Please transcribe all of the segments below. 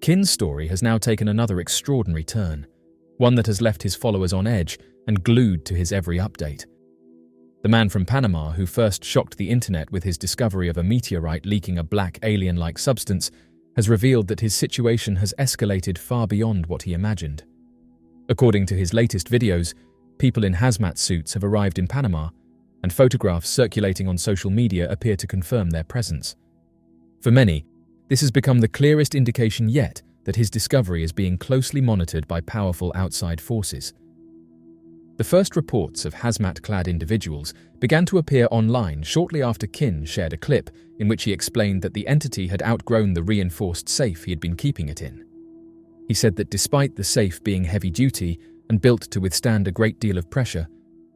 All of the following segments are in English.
Kin's story has now taken another extraordinary turn, one that has left his followers on edge and glued to his every update. The man from Panama who first shocked the internet with his discovery of a meteorite leaking a black alien-like substance has revealed that his situation has escalated far beyond what he imagined. According to his latest videos, people in hazmat suits have arrived in Panama, and photographs circulating on social media appear to confirm their presence. For many, this has become the clearest indication yet that his discovery is being closely monitored by powerful outside forces. The first reports of hazmat-clad individuals began to appear online shortly after Kin shared a clip in which he explained that the entity had outgrown the reinforced safe he had been keeping it in. He said that despite the safe being heavy-duty and built to withstand a great deal of pressure,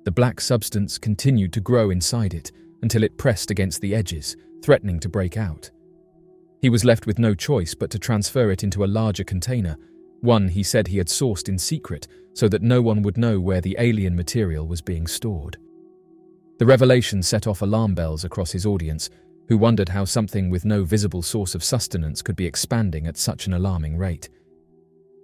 the black substance continued to grow inside it until it pressed against the edges, threatening to break out. He was left with no choice but to transfer it into a larger container, one he said he had sourced in secret so that no one would know where the alien material was being stored. The revelation set off alarm bells across his audience, who wondered how something with no visible source of sustenance could be expanding at such an alarming rate.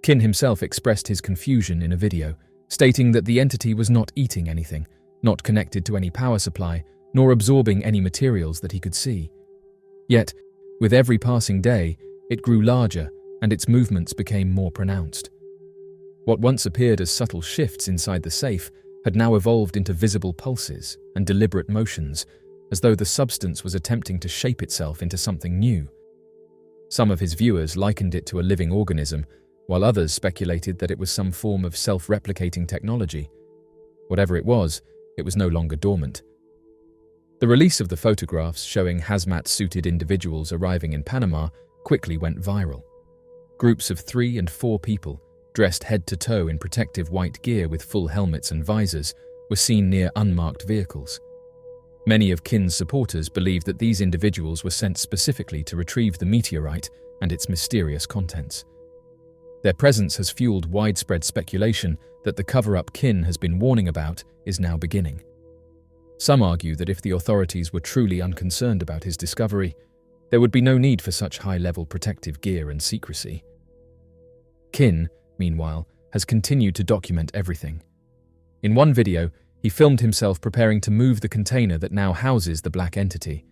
Kin himself expressed his confusion in a video, stating that the entity was not eating anything, not connected to any power supply, nor absorbing any materials that he could see. Yet, with every passing day, it grew larger and its movements became more pronounced. What once appeared as subtle shifts inside the safe had now evolved into visible pulses and deliberate motions, as though the substance was attempting to shape itself into something new. Some of his viewers likened it to a living organism, while others speculated that it was some form of self-replicating technology. Whatever it was no longer dormant. The release of the photographs showing hazmat-suited individuals arriving in Panama quickly went viral. Groups of 3 and 4 people, dressed head to toe in protective white gear with full helmets and visors, were seen near unmarked vehicles. Many of Kin's supporters believed that these individuals were sent specifically to retrieve the meteorite and its mysterious contents. Their presence has fueled widespread speculation that the cover-up Kin has been warning about is now beginning. Some argue that if the authorities were truly unconcerned about his discovery, there would be no need for such high-level protective gear and secrecy. Kin, meanwhile, has continued to document everything. In one video, he filmed himself preparing to move the container that now houses the black entity.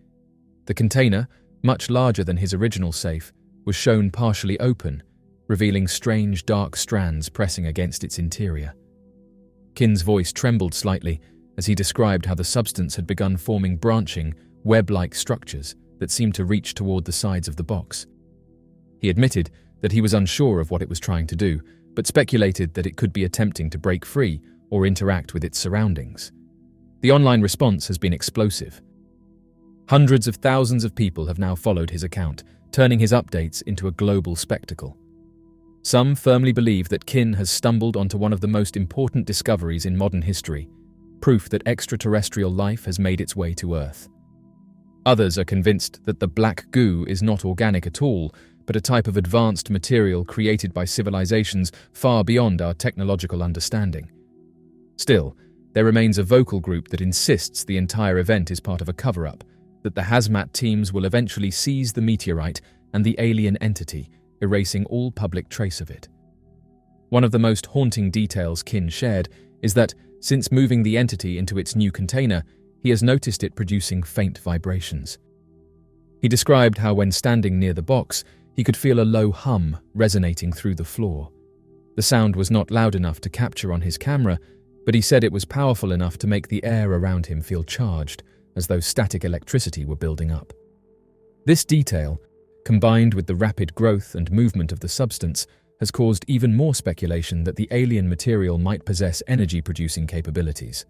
The container, much larger than his original safe, was shown partially open, revealing strange dark strands pressing against its interior. Kin's voice trembled slightly as he described how the substance had begun forming branching, web-like structures that seemed to reach toward the sides of the box. He admitted that he was unsure of what it was trying to do, but speculated that it could be attempting to break free or interact with its surroundings. The online response has been explosive. Hundreds of thousands of people have now followed his account, turning his updates into a global spectacle. Some firmly believe that Kin has stumbled onto one of the most important discoveries in modern history, proof that extraterrestrial life has made its way to Earth. Others are convinced that the black goo is not organic at all, but a type of advanced material created by civilizations far beyond our technological understanding. Still, there remains a vocal group that insists the entire event is part of a cover-up, that the hazmat teams will eventually seize the meteorite and the alien entity, erasing all public trace of it. One of the most haunting details Kin shared is that, since moving the entity into its new container, he has noticed it producing faint vibrations. He described how when standing near the box, he could feel a low hum resonating through the floor. The sound was not loud enough to capture on his camera, but he said it was powerful enough to make the air around him feel charged, as though static electricity were building up. This detail, combined with the rapid growth and movement of the substance, has caused even more speculation that the alien material might possess energy-producing capabilities.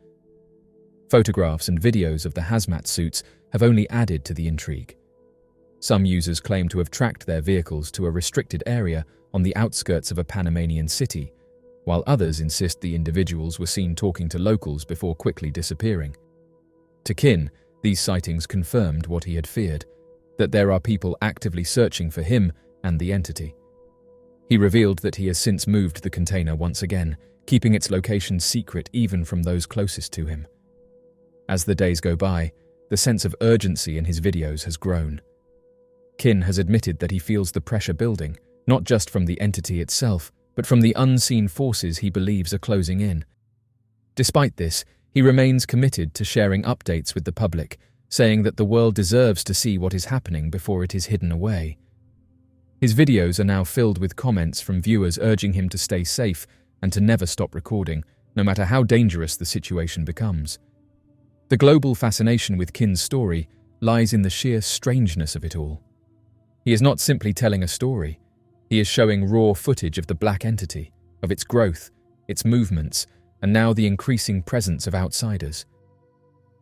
Photographs and videos of the hazmat suits have only added to the intrigue. Some users claim to have tracked their vehicles to a restricted area on the outskirts of a Panamanian city, while others insist the individuals were seen talking to locals before quickly disappearing. To Kin, these sightings confirmed what he had feared, that there are people actively searching for him and the entity. He revealed that he has since moved the container once again, keeping its location secret even from those closest to him. As the days go by, the sense of urgency in his videos has grown. Kin has admitted that he feels the pressure building, not just from the entity itself, but from the unseen forces he believes are closing in. Despite this, he remains committed to sharing updates with the public, saying that the world deserves to see what is happening before it is hidden away. His videos are now filled with comments from viewers urging him to stay safe and to never stop recording, no matter how dangerous the situation becomes. The global fascination with Kin's story lies in the sheer strangeness of it all. He is not simply telling a story. He is showing raw footage of the black entity, of its growth, its movements, and now the increasing presence of outsiders.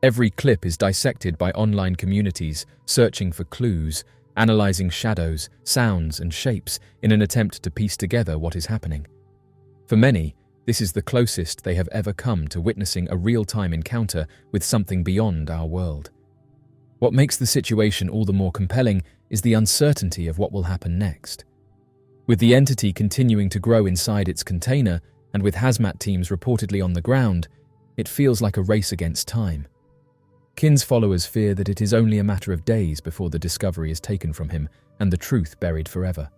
Every clip is dissected by online communities searching for clues, analyzing shadows, sounds, and shapes in an attempt to piece together what is happening. For many, this is the closest they have ever come to witnessing a real-time encounter with something beyond our world. What makes the situation all the more compelling is the uncertainty of what will happen next. With the entity continuing to grow inside its container, and with hazmat teams reportedly on the ground, it feels like a race against time. Kin's followers fear that it is only a matter of days before the discovery is taken from him and the truth buried forever.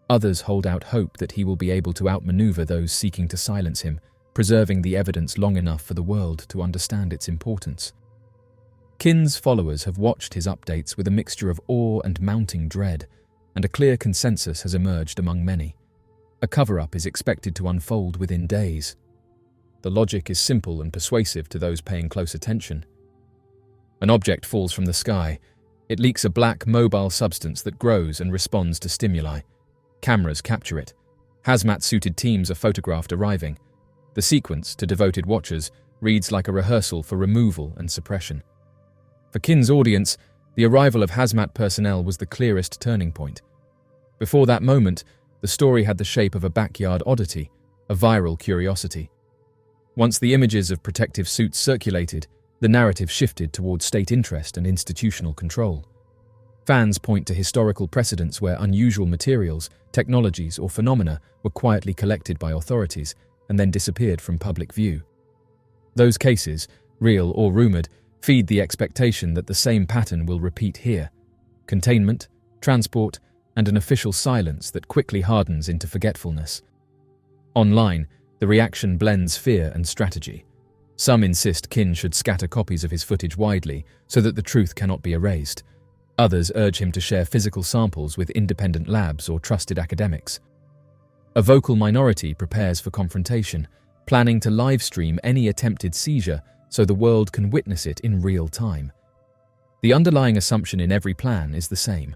Others hold out hope that he will be able to outmaneuver those seeking to silence him, preserving the evidence long enough for the world to understand its importance. Kin's followers have watched his updates with a mixture of awe and mounting dread, and a clear consensus has emerged among many. A cover-up is expected to unfold within days. The logic is simple and persuasive to those paying close attention. An object falls from the sky. It leaks a black, mobile substance that grows and responds to stimuli. Cameras capture it. Hazmat-suited teams are photographed arriving. The sequence, to devoted watchers, reads like a rehearsal for removal and suppression. For Kin's audience, the arrival of hazmat personnel was the clearest turning point. Before that moment, the story had the shape of a backyard oddity, a viral curiosity. Once the images of protective suits circulated, the narrative shifted toward state interest and institutional control. Fans point to historical precedents where unusual materials, technologies, or phenomena were quietly collected by authorities and then disappeared from public view. Those cases, real or rumored, feed the expectation that the same pattern will repeat here: containment, transport, and an official silence that quickly hardens into forgetfulness. Online, the reaction blends fear and strategy. Some insist Kin should scatter copies of his footage widely so that the truth cannot be erased. Others urge him to share physical samples with independent labs or trusted academics. A vocal minority prepares for confrontation, planning to live-stream any attempted seizure so the world can witness it in real time. The underlying assumption in every plan is the same.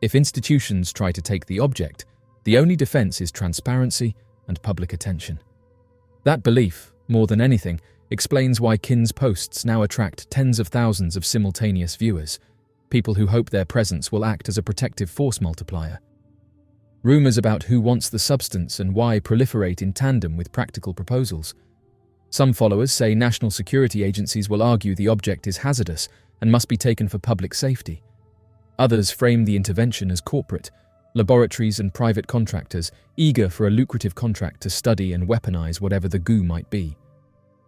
If institutions try to take the object, the only defense is transparency and public attention. That belief, more than anything, explains why Kin's posts now attract tens of thousands of simultaneous viewers, people who hope their presence will act as a protective force multiplier. Rumors about who wants the substance and why proliferate in tandem with practical proposals. Some followers say national security agencies will argue the object is hazardous and must be taken for public safety. Others frame the intervention as corporate, laboratories and private contractors eager for a lucrative contract to study and weaponize whatever the goo might be.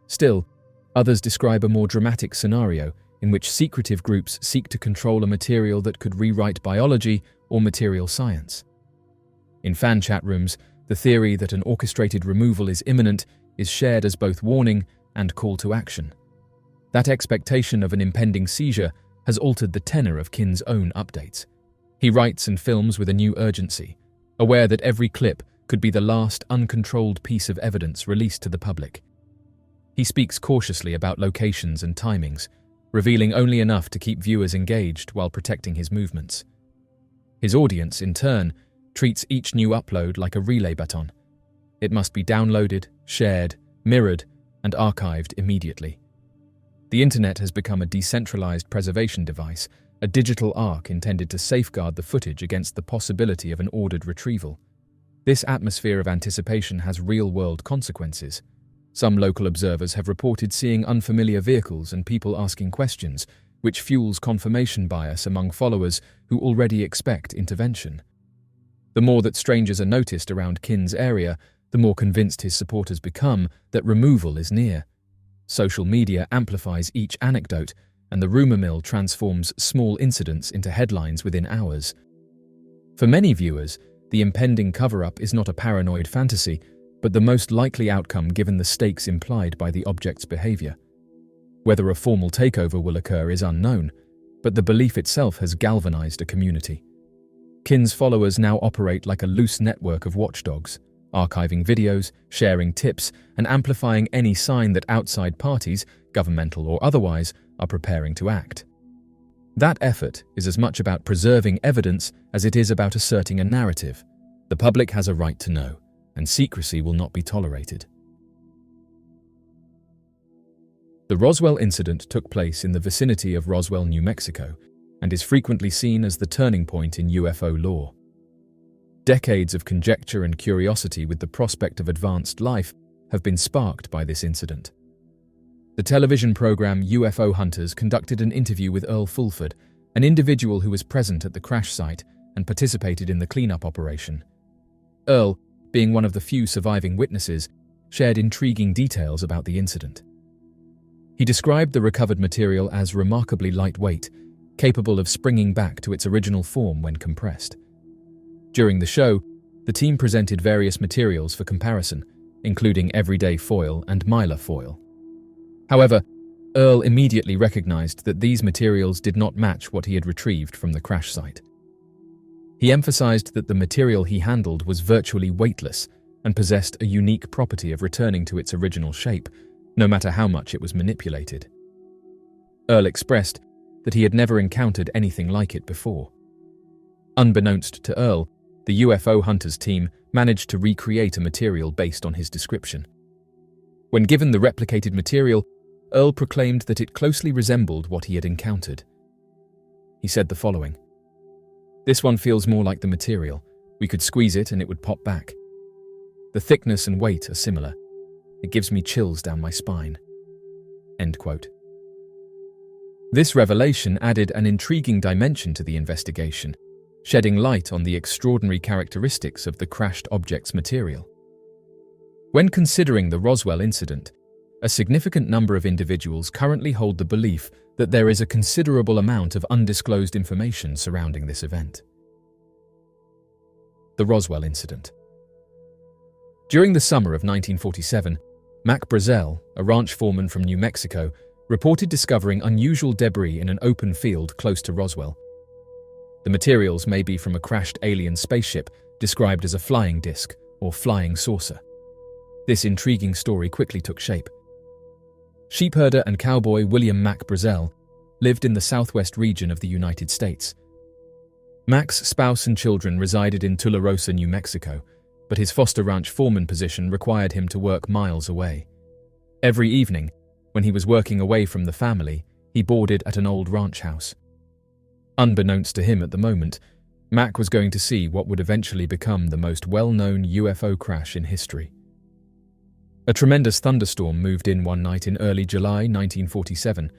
Still, others describe a more dramatic scenario in which secretive groups seek to control a material that could rewrite biology or material science. In fan chat rooms, the theory that an orchestrated removal is imminent is shared as both warning and call to action. That expectation of an impending seizure has altered the tenor of Kin's own updates. He writes and films with a new urgency, aware that every clip could be the last uncontrolled piece of evidence released to the public. He speaks cautiously about locations and timings, revealing only enough to keep viewers engaged while protecting his movements. His audience, in turn, treats each new upload like a relay baton. It must be downloaded, shared, mirrored, and archived immediately. The internet has become a decentralized preservation device, a digital ark intended to safeguard the footage against the possibility of an ordered retrieval. This atmosphere of anticipation has real-world consequences. Some local observers have reported seeing unfamiliar vehicles and people asking questions, which fuels confirmation bias among followers who already expect intervention. The more that strangers are noticed around Kin's area, the more convinced his supporters become that removal is near. Social media amplifies each anecdote, and the rumor mill transforms small incidents into headlines within hours. For many viewers, the impending cover-up is not a paranoid fantasy, but the most likely outcome given the stakes implied by the object's behavior. Whether a formal takeover will occur is unknown, but the belief itself has galvanized a community. Kin's followers now operate like a loose network of watchdogs, archiving videos, sharing tips, and amplifying any sign that outside parties, governmental or otherwise, are preparing to act. That effort is as much about preserving evidence as it is about asserting a narrative. The public has a right to know, and secrecy will not be tolerated. The Roswell incident took place in the vicinity of Roswell, New Mexico, and is frequently seen as the turning point in UFO lore. Decades of conjecture and curiosity with the prospect of advanced life have been sparked by this incident. The television program UFO Hunters conducted an interview with Earl Fulford, an individual who was present at the crash site and participated in the cleanup operation. Earl, being one of the few surviving witnesses, shared intriguing details about the incident. He described the recovered material as remarkably lightweight, capable of springing back to its original form when compressed. During the show, the team presented various materials for comparison, including everyday foil and mylar foil. However, Earl immediately recognized that these materials did not match what he had retrieved from the crash site. He emphasized that the material he handled was virtually weightless and possessed a unique property of returning to its original shape, no matter how much it was manipulated. Earl expressed that he had never encountered anything like it before. Unbeknownst to Earl, the UFO Hunters team managed to recreate a material based on his description. When given the replicated material, Earl proclaimed that it closely resembled what he had encountered. He said the following: "This one feels more like the material. We could squeeze it and it would pop back. The thickness and weight are similar. It gives me chills down my spine." End quote. This revelation added an intriguing dimension to the investigation, shedding light on the extraordinary characteristics of the crashed object's material. When considering the Roswell incident, a significant number of individuals currently hold the belief that there is a considerable amount of undisclosed information surrounding this event. The Roswell incident. During the summer of 1947, Mac Brazel, a ranch foreman from New Mexico, reported discovering unusual debris in an open field close to Roswell. The materials may be from a crashed alien spaceship described as a flying disc or flying saucer. This intriguing story quickly took shape. Sheepherder and cowboy William Mac Brazel lived in the southwest region of the United States. Mac's spouse and children resided in Tularosa, New Mexico, but his foster ranch foreman position required him to work miles away. Every evening, when he was working away from the family, he boarded at an old ranch house. Unbeknownst to him at the moment, Mac was going to see what would eventually become the most well-known UFO crash in history. A tremendous thunderstorm moved in one night in early July 1947.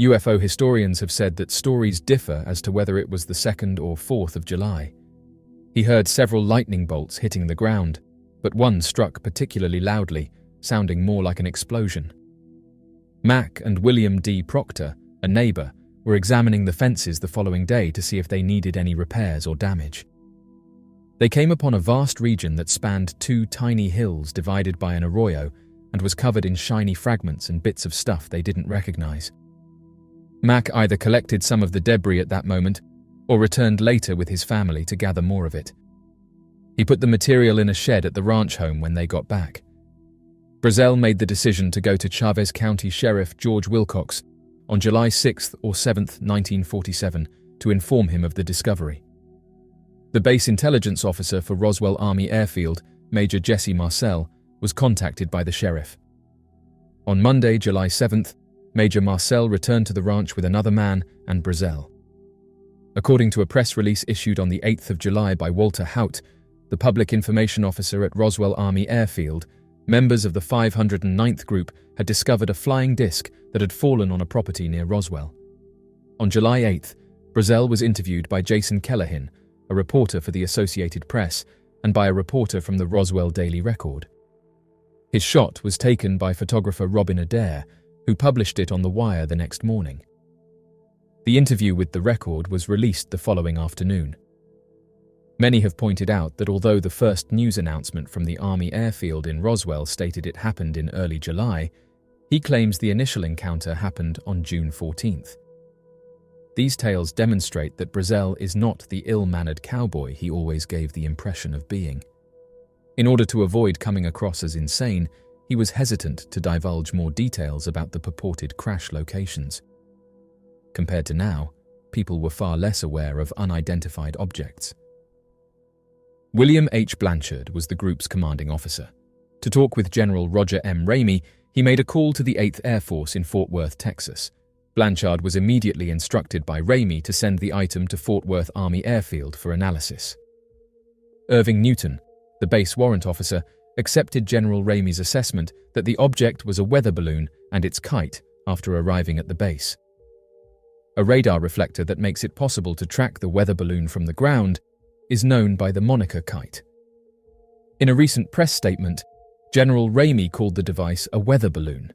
UFO historians have said that stories differ as to whether it was the 2nd or 4th of July. He heard several lightning bolts hitting the ground, but one struck particularly loudly, sounding more like an explosion. Mac and William D. Proctor, a neighbor, were examining the fences the following day to see if they needed any repairs or damage. They came upon a vast region that spanned two tiny hills divided by an arroyo and was covered in shiny fragments and bits of stuff they didn't recognize. Mac either collected some of the debris at that moment or returned later with his family to gather more of it. He put the material in a shed at the ranch home when they got back. Brazel made the decision to go to Chavez County Sheriff George Wilcox on July 6th or 7th, 1947, to inform him of the discovery. The base intelligence officer for Roswell Army Airfield, Major Jesse Marcel, was contacted by the sheriff. On Monday, July 7th, Major Marcel returned to the ranch with another man and Brazel. According to a press release issued on the 8th of July by Walter Haut, the public information officer at Roswell Army Airfield, members of the 509th Group had discovered a flying disc that had fallen on a property near Roswell. On July 8th, Brazel was interviewed by Jason Kellehin, a reporter for the Associated Press, and by a reporter from the Roswell Daily Record. His shot was taken by photographer Robin Adair, who published it on The Wire the next morning. The interview with the Record was released the following afternoon. Many have pointed out that although the first news announcement from the Army airfield in Roswell stated it happened in early July, he claims the initial encounter happened on June 14th. These tales demonstrate that Brazel is not the ill-mannered cowboy he always gave the impression of being. In order to avoid coming across as insane, he was hesitant to divulge more details about the purported crash locations. Compared to now, people were far less aware of unidentified objects. William H. Blanchard was the group's commanding officer. To talk with General Roger M. Ramey, he made a call to the 8th Air Force in Fort Worth, Texas. Blanchard was immediately instructed by Ramey to send the item to Fort Worth Army Airfield for analysis. Irving Newton, the base warrant officer, accepted General Ramey's assessment that the object was a weather balloon and its kite after arriving at the base. A radar reflector that makes it possible to track the weather balloon from the ground is known by the moniker kite. In a recent press statement, General Ramey called the device a weather balloon.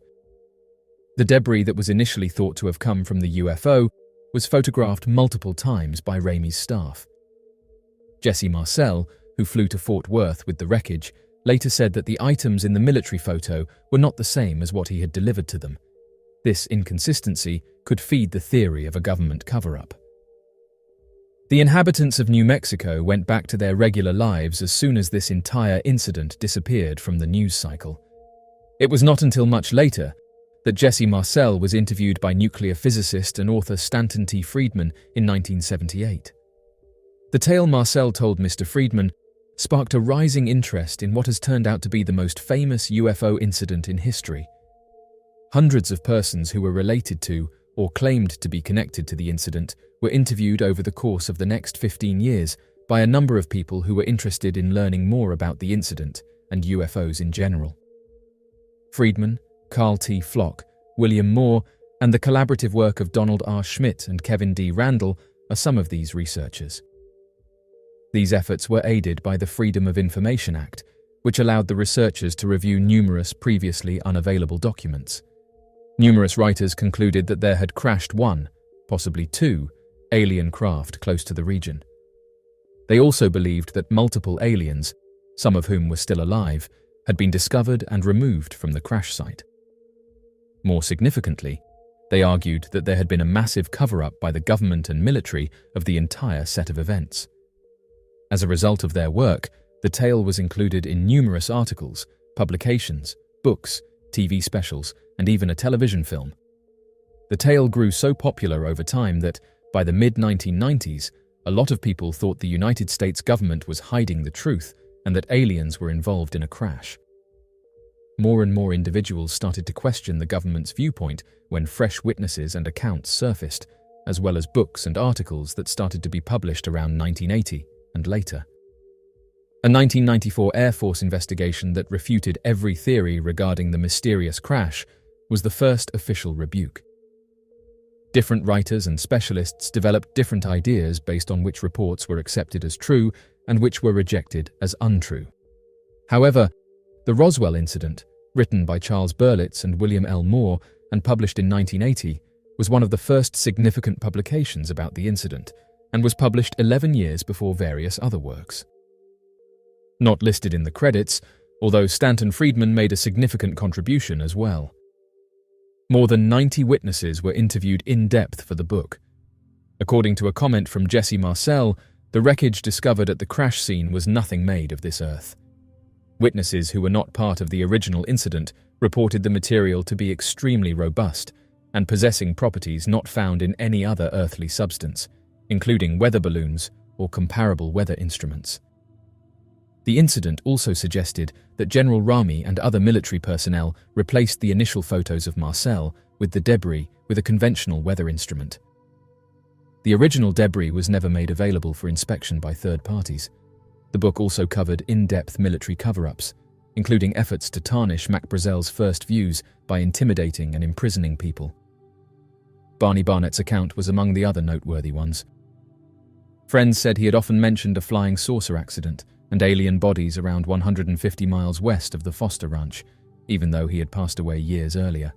The debris that was initially thought to have come from the UFO was photographed multiple times by Ramey's staff. Jesse Marcel, who flew to Fort Worth with the wreckage, later said that the items in the military photo were not the same as what he had delivered to them. This inconsistency could feed the theory of a government cover-up. The inhabitants of New Mexico went back to their regular lives as soon as this entire incident disappeared from the news cycle. It was not until much later that Jesse Marcel was interviewed by nuclear physicist and author Stanton T. Friedman in 1978. The tale Marcel told Mr. Friedman sparked a rising interest in what has turned out to be the most famous UFO incident in history. Hundreds of persons who were related to or claimed to be connected to the incident were interviewed over the course of the next 15 years by a number of people who were interested in learning more about the incident and UFOs in general. Friedman, Carl T. Flock, William Moore, and the collaborative work of Donald R. Schmidt and Kevin D. Randall are some of these researchers. These efforts were aided by the Freedom of Information Act, which allowed the researchers to review numerous previously unavailable documents. Numerous writers concluded that there had crashed one, possibly two, alien craft close to the region. They also believed that multiple aliens, some of whom were still alive, had been discovered and removed from the crash site. More significantly, they argued that there had been a massive cover-up by the government and military of the entire set of events. As a result of their work, the tale was included in numerous articles, publications, books, TV specials, and even a television film. The tale grew so popular over time that, by the mid-1990s, a lot of people thought the United States government was hiding the truth and that aliens were involved in a crash. More and more individuals started to question the government's viewpoint when fresh witnesses and accounts surfaced, as well as books and articles that started to be published around 1980 and later. A 1994 Air Force investigation that refuted every theory regarding the mysterious crash was the first official rebuke. Different writers and specialists developed different ideas based on which reports were accepted as true and which were rejected as untrue. However, the Roswell incident, written by Charles Berlitz and William L. Moore and published in 1980, was one of the first significant publications about the incident and was published 11 years before various other works. Not listed in the credits, although Stanton Friedman made a significant contribution as well. More than 90 witnesses were interviewed in depth for the book. According to a comment from Jesse Marcel, the wreckage discovered at the crash scene was nothing made of this Earth. Witnesses who were not part of the original incident reported the material to be extremely robust and possessing properties not found in any other earthly substance, including weather balloons or comparable weather instruments. The incident also suggested that General Ramey and other military personnel replaced the initial photos of Marcel with the debris with a conventional weather instrument. The original debris was never made available for inspection by third parties. The book also covered in-depth military cover-ups, including efforts to tarnish Mac Brazel's first views by intimidating and imprisoning people. Barney Barnett's account was among the other noteworthy ones. Friends said he had often mentioned a flying saucer accident and alien bodies around 150 miles west of the Foster Ranch, even though he had passed away years earlier.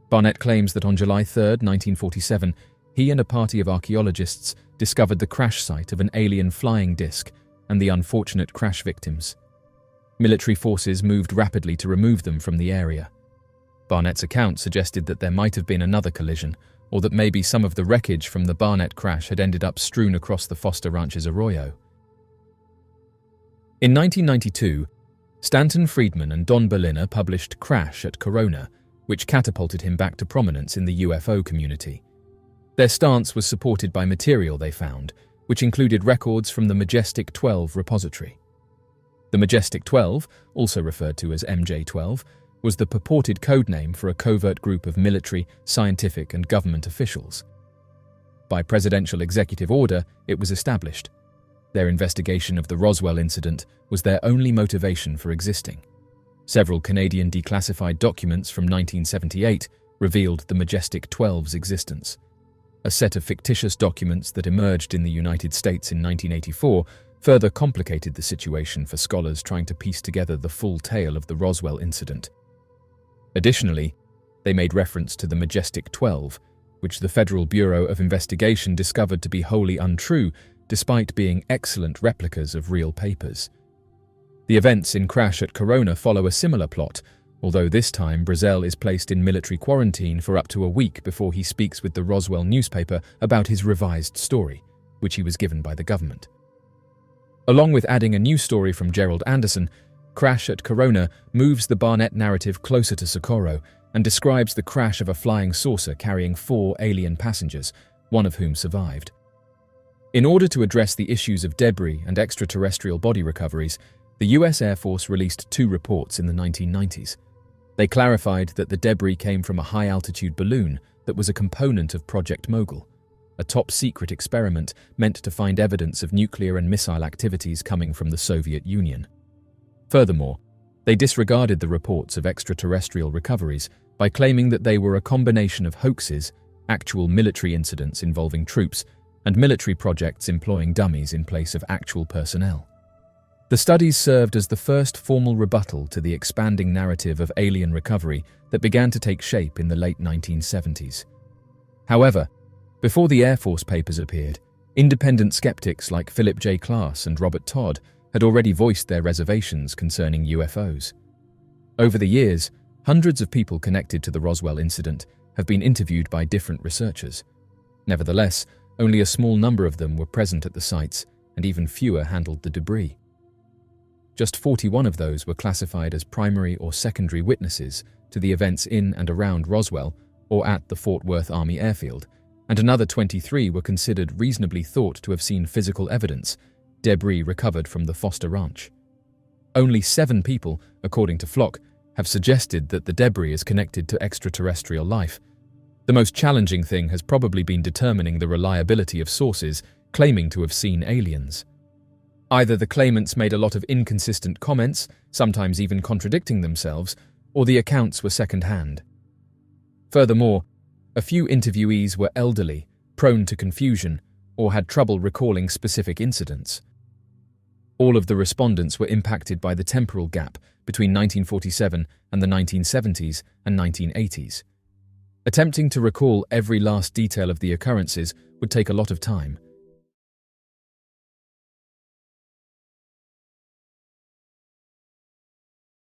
Barnett claims that on July 3, 1947, he and a party of archaeologists discovered the crash site of an alien flying disc and the unfortunate crash victims. Military forces moved rapidly to remove them from the area. Barnett's account suggested that there might have been another collision, or that maybe some of the wreckage from the Barnett crash had ended up strewn across the Foster Ranch's arroyo. In 1992, Stanton Friedman and Don Berliner published Crash at Corona, which catapulted him back to prominence in the UFO community. Their stance was supported by material they found, which included records from the Majestic 12 repository. The Majestic 12, also referred to as MJ-12, was the purported codename for a covert group of military, scientific, and government officials. By presidential executive order, it was established. Their investigation of the Roswell incident was their only motivation for existing. Several Canadian declassified documents from 1978 revealed the Majestic 12's existence. A set of fictitious documents that emerged in the United States in 1984 further complicated the situation for scholars trying to piece together the full tale of the Roswell incident. Additionally, they made reference to the Majestic 12, which the Federal Bureau of Investigation discovered to be wholly untrue despite being excellent replicas of real papers. The events in Crash at Corona follow a similar plot, although this time Brazel is placed in military quarantine for up to a week before he speaks with the Roswell newspaper about his revised story, which he was given by the government. Along with adding a new story from Gerald Anderson, Crash at Corona moves the Barnett narrative closer to Socorro and describes the crash of a flying saucer carrying 4 alien passengers, one of whom survived. In order to address the issues of debris and extraterrestrial body recoveries, the US Air Force released 2 reports in the 1990s. They clarified that the debris came from a high-altitude balloon that was a component of Project Mogul, a top-secret experiment meant to find evidence of nuclear and missile activities coming from the Soviet Union. Furthermore, they disregarded the reports of extraterrestrial recoveries by claiming that they were a combination of hoaxes, actual military incidents involving troops, and military projects employing dummies in place of actual personnel. The studies served as the first formal rebuttal to the expanding narrative of alien recovery that began to take shape in the late 1970s. However, before the Air Force papers appeared, independent skeptics like Philip J. Klass and Robert Todd had already voiced their reservations concerning UFOs. Over the years, hundreds of people connected to the Roswell incident have been interviewed by different researchers. Nevertheless, only a small number of them were present at the sites, and even fewer handled the debris. Just 41 of those were classified as primary or secondary witnesses to the events in and around Roswell or at the Fort Worth Army Airfield, and another 23 were considered reasonably thought to have seen physical evidence, debris recovered from the Foster Ranch. Only 7 people, according to Flock, have suggested that the debris is connected to extraterrestrial life. The most challenging thing has probably been determining the reliability of sources claiming to have seen aliens. Either the claimants made a lot of inconsistent comments, sometimes even contradicting themselves, or the accounts were second-hand. Furthermore, a few interviewees were elderly, prone to confusion, or had trouble recalling specific incidents. All of the respondents were impacted by the temporal gap between 1947 and the 1970s and 1980s. Attempting to recall every last detail of the occurrences would take a lot of time,